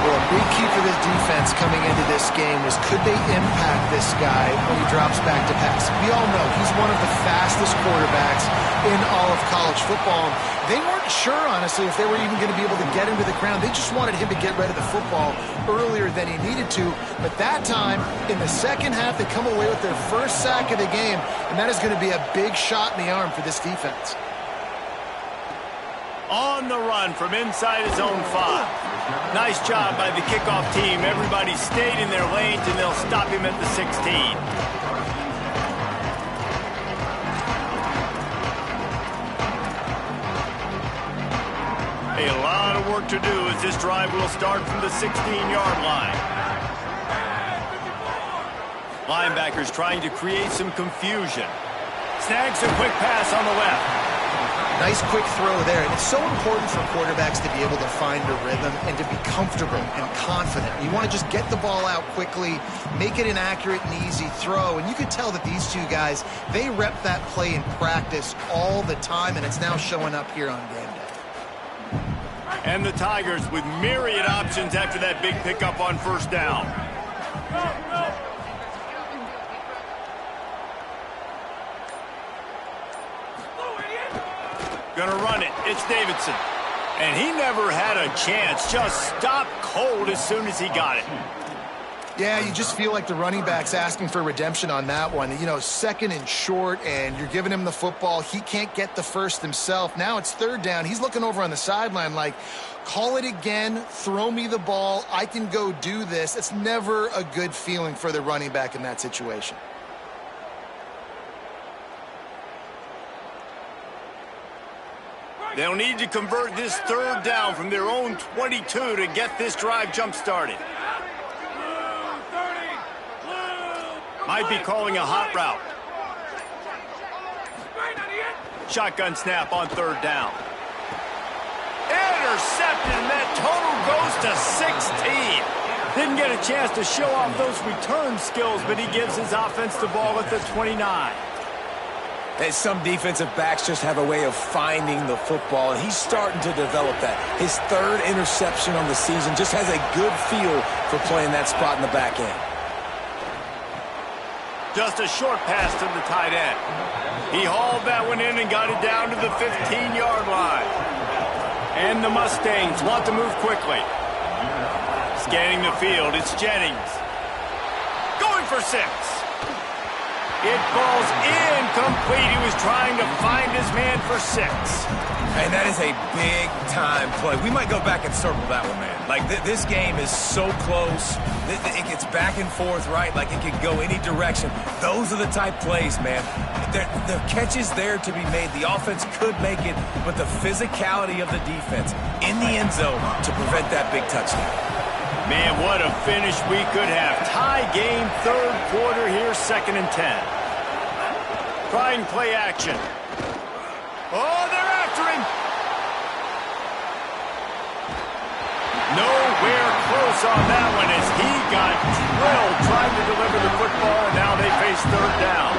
Well, a big key for this defense coming into this game was could they impact this guy when he drops back to pass? We all know he's one of the fastest quarterbacks in all of college football. They weren't sure, honestly, if they were even going to be able to get him to the ground. They just wanted him to get rid of the football earlier than he needed to. But that time, in the second half, they come away with their first sack of the game, and that is going to be a big shot in the arm for this defense. On the run from inside his own 5. Nice job by the kickoff team. Everybody stayed in their lanes, and they'll stop him at the 16. A lot of work to do as this drive will start from the 16-yard line. Linebackers trying to create some confusion. Snags a quick pass on the left. Nice quick throw there. And it's so important for quarterbacks to be able to find a rhythm and to be comfortable and confident. You want to just get the ball out quickly, make it an accurate and easy throw. And you can tell that these two guys, they rep that play in practice all the time, and it's now showing up here on game day. And the Tigers with myriad options after that big pickup on first down. Gonna run it. It's Davidson. And he never had a chance. Just stopped cold as soon as he got it. Yeah, you just feel like the running back's asking for redemption on that one. You know, 2nd and short, and you're giving him the football. He can't get the first himself. Now it's 3rd down. He's looking over on the sideline like, call it again, throw me the ball, I can go do this. It's never a good feeling for the running back in that situation. They'll need to convert this 3rd down from their own 22 to get this drive jump-started. Might be calling a hot route. Shotgun snap on 3rd down. Intercepted, and that total goes to 16. Didn't get a chance to show off those return skills, but he gives his offense the ball at the 29. Some defensive backs just have a way of finding the football, and he's starting to develop that. His 3rd interception on the season just has a good feel for playing that spot in the back end. Just a short pass to the tight end. He hauled that one in and got it down to the 15-yard line. And the Mustangs want to move quickly. Scanning the field, it's Jennings. Going for 6. It falls incomplete. He was trying to find his man for 6. And that is a big-time play. We might go back and circle that one, man. Like, this game is so close. It gets back and forth, right? Like, it could go any direction. Those are the type plays, man. The catch is there to be made. The offense could make it, but the physicality of the defense in the end zone to prevent that big touchdown. Man, what a finish we could have. Tie game, third quarter here, 2nd and 10. Trying play action. Oh, they're after him. Nowhere close on that one as he got drilled trying to deliver the football, and now they face 3rd down.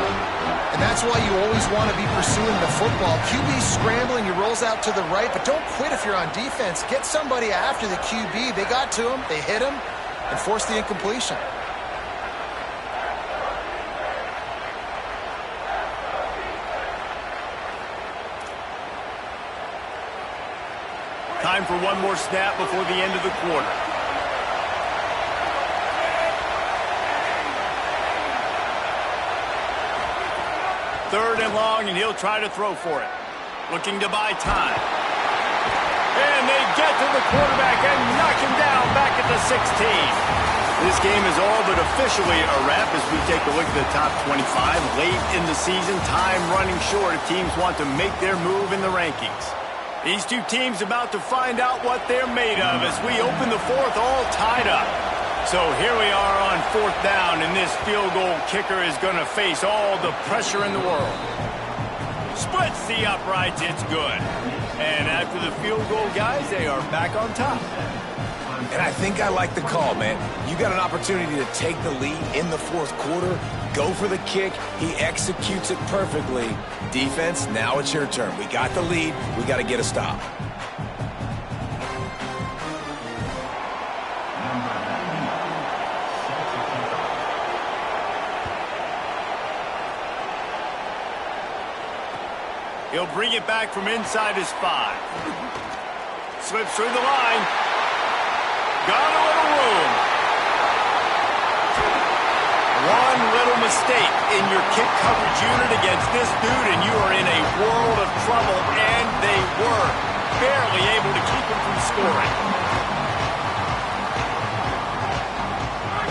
And that's why you always want to be pursuing the football. QB's scrambling, he rolls out to the right, but don't quit if you're on defense. Get somebody after the QB. They got to him, they hit him, and forced the incompletion. Time for one more snap before the end of the quarter. Third and long, and he'll try to throw for it. Looking to buy time. And they get to the quarterback and knock him down back at the 16. This game is all but officially a wrap as we take a look at the top 25. Late in the season, time running short if teams want to make their move in the rankings. These two teams about to find out what they're made of as we open the 4th all tied up. So here we are on 4th down, and this field goal kicker is going to face all the pressure in the world. Splits the uprights, it's good. And after the field goal, guys, they are back on top. And I think I like the call, man. You got an opportunity to take the lead in the 4th quarter, go for the kick. He executes it perfectly. Defense, now it's your turn. We got the lead. We got to get a stop. He'll bring it back from inside his 5. Slips through the line. Got a little room. One little mistake in your kick coverage unit against this dude, and you are in a world of trouble, and they were barely able to keep him from scoring.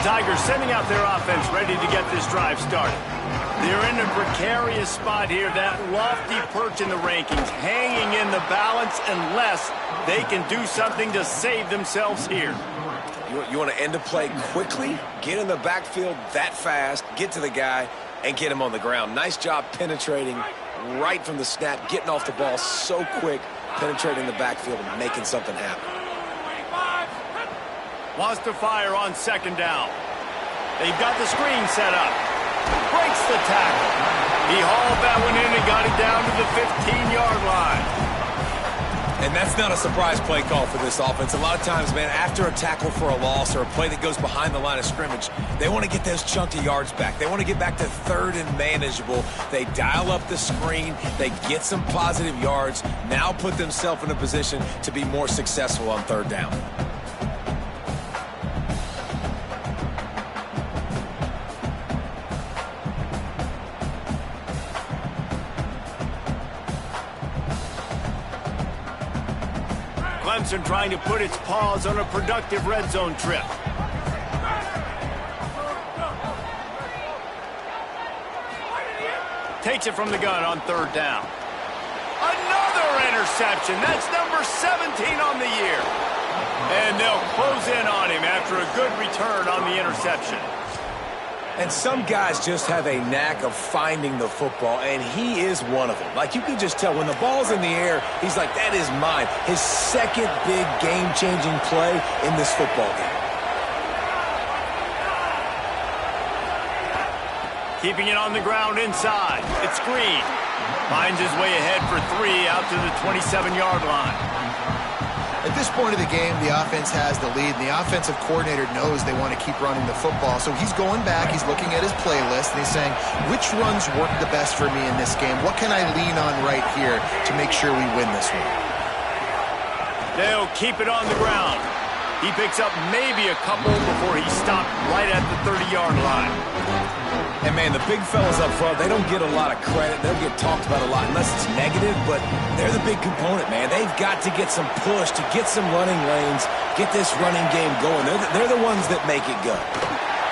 Tigers sending out their offense ready to get this drive started. They're in a precarious spot here, that lofty perch in the rankings, hanging in the balance unless they can do something to save themselves here. You want to end a play quickly, get in the backfield that fast, get to the guy, and get him on the ground. Nice job penetrating right from the snap, getting off the ball so quick, penetrating the backfield and making something happen. Wants to fire on 2nd down. They've got the screen set up. Breaks the tackle. He hauled that one in and got it down to the 15-yard line. And that's not a surprise play call for this offense. A lot of times, man, after a tackle for a loss or a play that goes behind the line of scrimmage, they want to get those chunky yards back. They want to get back to 3rd and manageable. They dial up the screen. They get some positive yards. Now put themselves in a position to be more successful on 3rd down. Clemson trying to put its paws on a productive red zone trip. Takes it from the gun on 3rd down. Another interception. That's number 17 on the year. And they'll close in on him after a good return on the interception. And some guys just have a knack of finding the football, and he is one of them. Like, you can just tell when the ball's in the air, he's like, that is mine. His second big game-changing play in this football game. Keeping it on the ground inside. It's Green. Finds his way ahead for 3 out to the 27-yard line. At this point of the game, the offense has the lead, and the offensive coordinator knows they want to keep running the football. So he's going back, he's looking at his playlist, and he's saying, which runs work the best for me in this game? What can I lean on right here to make sure we win this one? They'll keep it on the ground. He picks up maybe a couple before he stopped right at the 30-yard line. And, man, the big fellas up front, they don't get a lot of credit. They don't get talked about a lot unless it's negative, but they're the big component, man. They've got to get some push, to get some running lanes, get this running game going. They're the ones that make it go.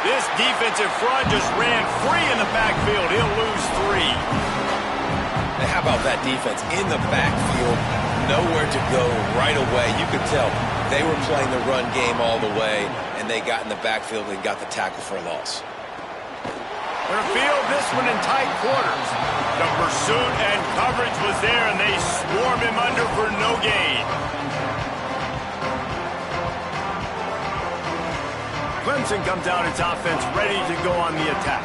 This defensive front just ran free in the backfield. He'll lose 3. And how about that defense in the backfield? Nowhere to go right away. You could tell they were playing the run game all the way, and they got in the backfield and got the tackle for a loss. They're going to field this one in tight quarters. The pursuit and coverage was there, and they swarm him under for no gain. Clemson comes out its offense ready to go on the attack.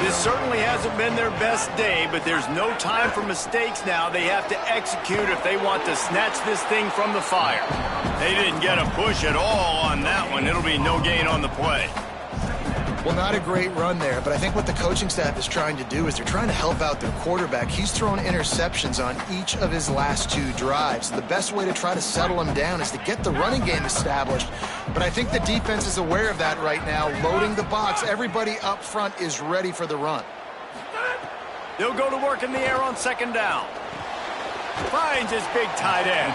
This certainly hasn't been their best day, but there's no time for mistakes now. They have to execute if they want to snatch this thing from the fire. They didn't get a push at all on that one. It'll be no gain on the play. Well, not a great run there, but I think what the coaching staff is trying to do is they're trying to help out their quarterback. He's thrown interceptions on each of his last 2 drives. The best way to try to settle him down is to get the running game established. But I think the defense is aware of that right now, loading the box. Everybody up front is ready for the run. They'll go to work in the air on 2nd down. Finds his big tight end.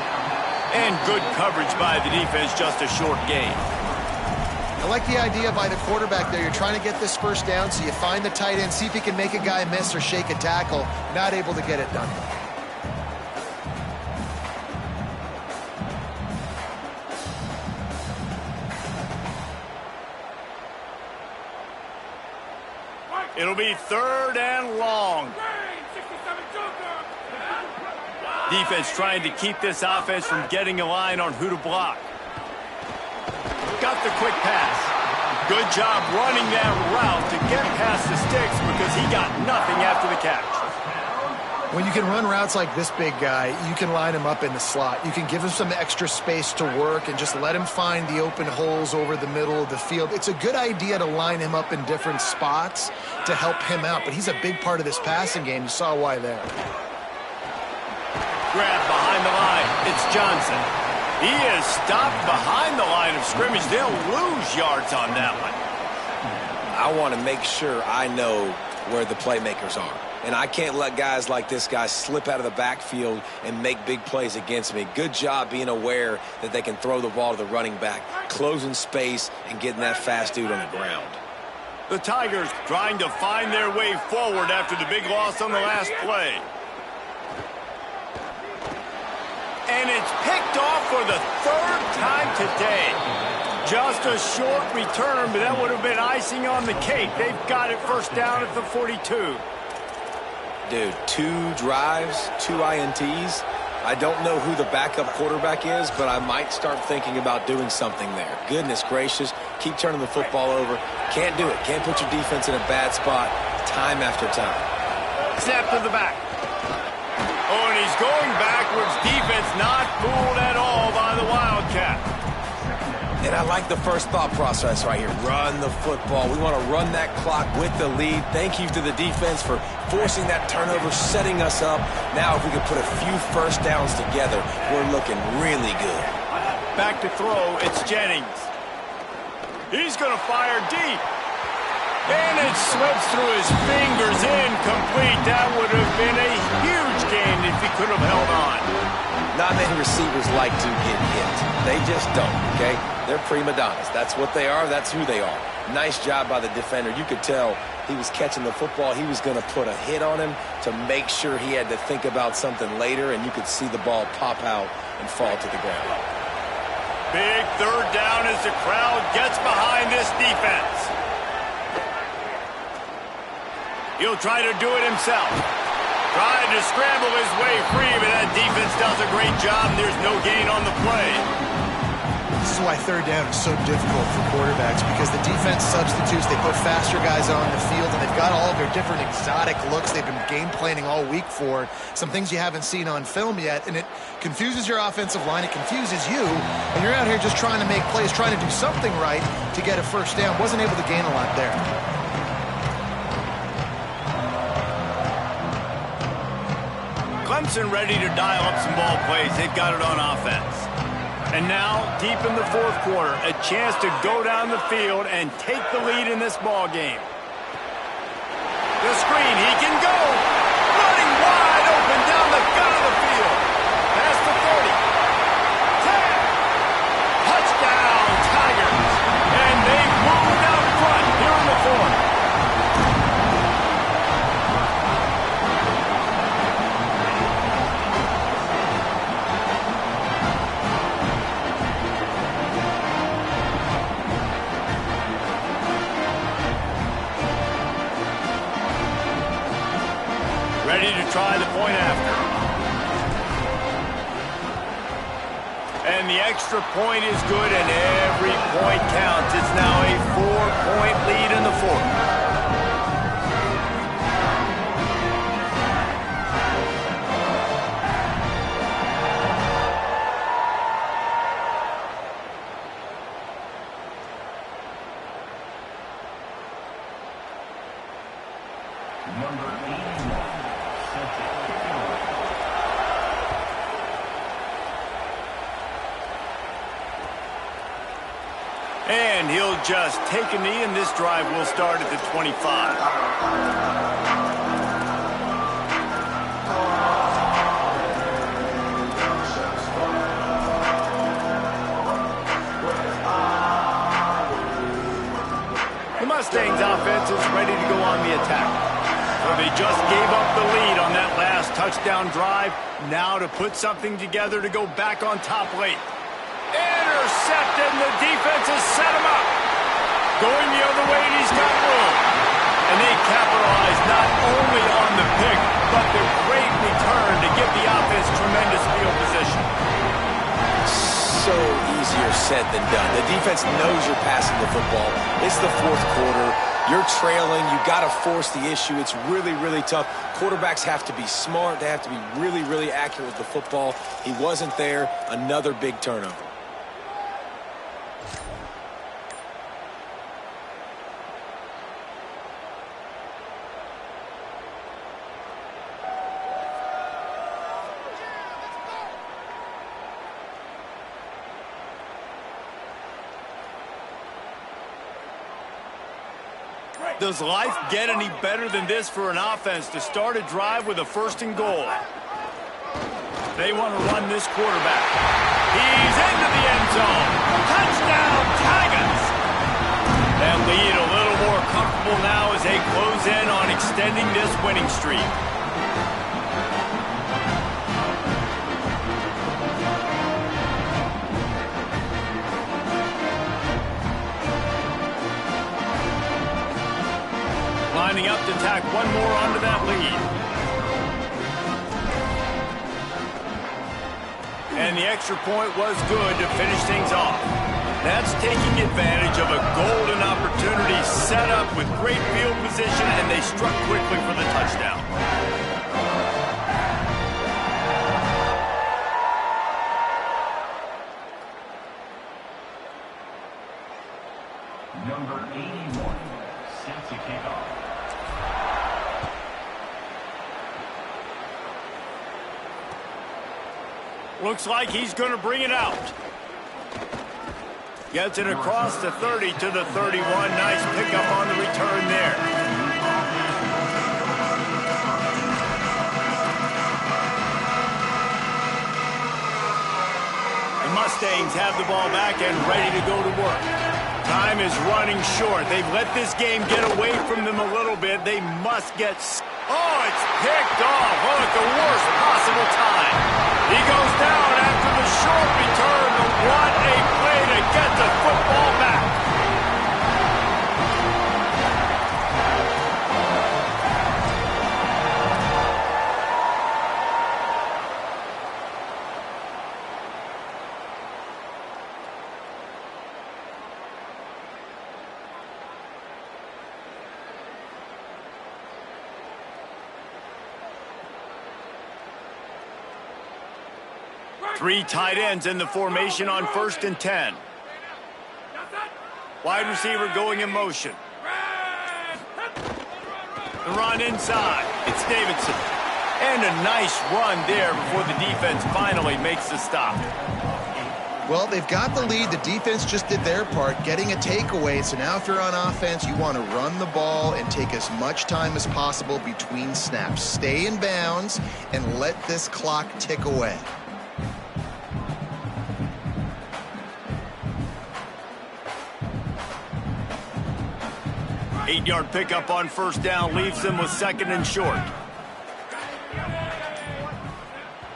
And good coverage by the defense, just a short gain. I like the idea by the quarterback there. You're trying to get this first down, so you find the tight end, see if he can make a guy miss or shake a tackle. Not able to get it done. It'll be 3rd and long. Defense trying to keep this offense from getting a line on who to block. Got the quick pass. Good job running that route to get past the sticks because he got nothing after the catch. When you can run routes like this big guy, you can line him up in the slot. You can give him some extra space to work and just let him find the open holes over the middle of the field. It's a good idea to line him up in different spots to help him out, but he's a big part of this passing game. You saw why there. Grab behind the line. It's Johnson. He is stopped behind the line of scrimmage. They'll lose yards on that one. I want to make sure I know where the playmakers are. And I can't let guys like this guy slip out of the backfield and make big plays against me. Good job being aware that they can throw the ball to the running back, closing space, and getting that fast dude on the ground. The Tigers trying to find their way forward after the big loss on the last play. And it's picked off for the 3rd time today. Just a short return, but that would have been icing on the cake. They've got it 1st down at the 42. Dude, 2 drives, 2 INTs. I don't know who the backup quarterback is, but I might start thinking about doing something there. Goodness gracious, keep turning the football over. Can't do it. Can't put your defense in a bad spot time after time. Snap to the back. Oh, and he's going backwards. Defense not fooled at all by the Wildcat. And I like the first thought process right here. Run the football. We want to run that clock with the lead. Thank you to the defense for forcing that turnover, setting us up. Now if we can put a few 1st downs together, we're looking really good. Back to throw. It's Jennings. He's going to fire deep. And it slips through his fingers, incomplete. That would have been a huge gain if he could have held on. Not many receivers like to get hit. They just don't, okay? They're prima donnas. That's what they are. That's who they are. Nice job by the defender. You could tell he was catching the football. He was going to put a hit on him to make sure he had to think about something later, and you could see the ball pop out and fall to the ground. Big 3rd down as the crowd gets behind this defense. He'll try to do it himself. Trying to scramble his way free, but that defense does a great job. There's no gain on the play. is why third down is so difficult for quarterbacks, because the defense substitutes, they put faster guys on the field, and they've got all of their different exotic looks they've been game planning all week for, some things you haven't seen on film yet, and it confuses your offensive line, it confuses you, and you're out here just trying to make plays, trying to do something right to get a first down. Wasn't able to gain a lot there. Clemson ready to dial up some ball plays. They've got it on offense. And now, deep in the fourth quarter, a chance to go down the field and take the lead in this ball game. The screen, he can go. Running wide open down the gut of the field. Past the 30. 10. Touchdown, Tigers. And they moved out front here in the fourth. Ready to try the point after. And the extra point is good, and every point counts. It's now a 4-point lead in the fourth. And he'll just take a knee, and this drive will start at the 25. The Mustangs offense is ready to go on the attack. So they just gave up the lead on that last touchdown drive. Now to put something together to go back on top late. Intercepted, and the defense has set him up. Going the other way, and he's got room. And they capitalize not only on the pick, but the great return to give the offense tremendous field position. So easier said than done. The defense knows you're passing the football. It's the fourth quarter. You're trailing. You got to force the issue. It's really, really tough. Quarterbacks have to be smart. They have to be really, really accurate with the football. He wasn't there. Another big turnover. Does life get any better than this for an offense to start a drive with a first and goal? They want to run this quarterback. He's into the end zone. Touchdown, Tigers! That lead a little more comfortable now as they close in on extending this winning streak. Lining up to tack one more onto that lead. And the extra point was good to finish things off. That's taking advantage of a golden opportunity set up with great field position, and they struck quickly for the touchdown. Number 81, set to kick off. Looks like he's going to bring it out. Gets it across the 30 to the 31. Nice pickup on the return there. The Mustangs have the ball back and ready to go to work. Time is running short. They've let this game get away from them a little bit. They must get... Oh, it's picked off. Oh, at the worst possible time. He goes down after the short return. What a play to get the football back. Three tight ends in the formation on 1st and 10. Wide receiver going in motion. The run inside. It's Davidson. And a nice run there before the defense finally makes the stop. Well, they've got the lead. The defense just did their part, getting a takeaway. So now if you're on offense, you want to run the ball and take as much time as possible between snaps. Stay in bounds and let this clock tick away. Eight-yard pickup on 1st down leaves them with 2nd and short.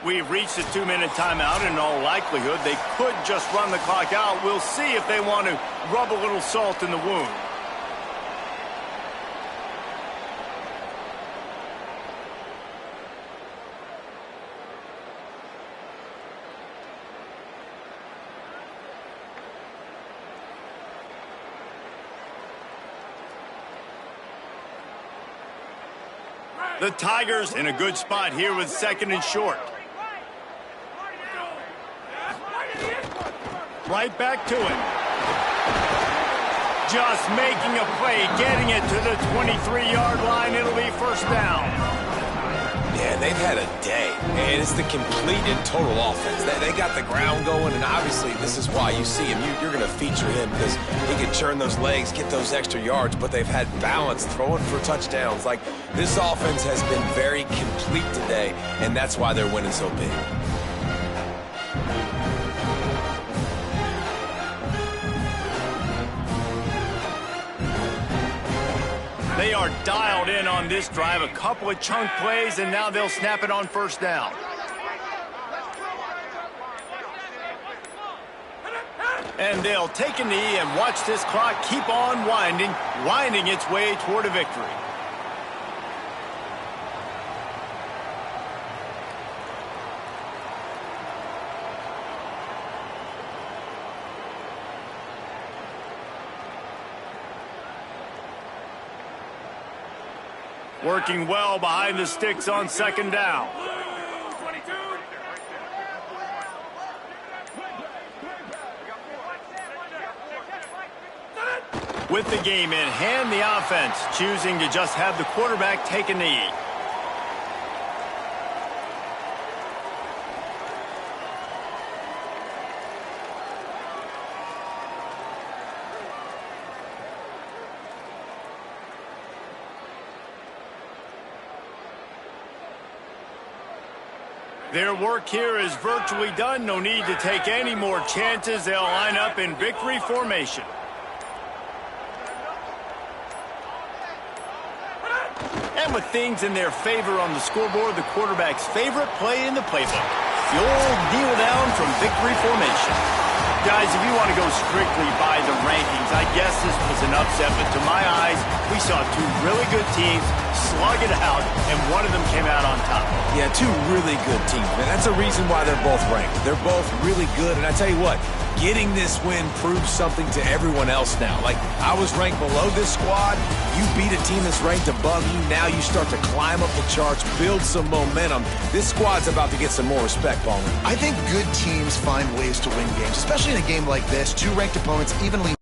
We've reached a 2-minute timeout. In all likelihood, they could just run the clock out. We'll see if they want to rub a little salt in the wound. The Tigers in a good spot here with 2nd and short. Right back to it. Just making a play, getting it to the 23-yard line. It'll be 1st down. Yeah, they've had a day, and it's the complete and total offense. They got the ground going, and obviously this is why you see him. You're going to feature him because he can churn those legs, get those extra yards, but they've had balance, throwing for touchdowns. Like, this offense has been very complete today, and that's why they're winning so big. They are dialed in on this drive. A couple of chunk plays, and now they'll snap it on 1st down. And they'll take a knee and watch this clock keep on winding its way toward a victory. Working well behind the sticks on 2nd down. With the game in hand, the offense choosing to just have the quarterback take a knee. Their work here is virtually done. No need to take any more chances. They'll line up in victory formation. And with things in their favor on the scoreboard, the quarterback's favorite play in the playbook. The old kneel down from victory formation. Guys, if you want to go strictly by the rankings, I guess this was an upset, but to my eyes, we saw two really good teams slug it out, and one of them came out on top. Yeah, two really good teams, man. That's a reason why they're both ranked. They're both really good, and I tell you what, getting this win proves something to everyone else now. Like, I was ranked below this squad. You beat a team that's ranked above you. Now you start to climb up the charts, build some momentum. This squad's about to get some more respect, Ballman. I think good teams find ways to win games, especially in a game like this. Two ranked opponents evenly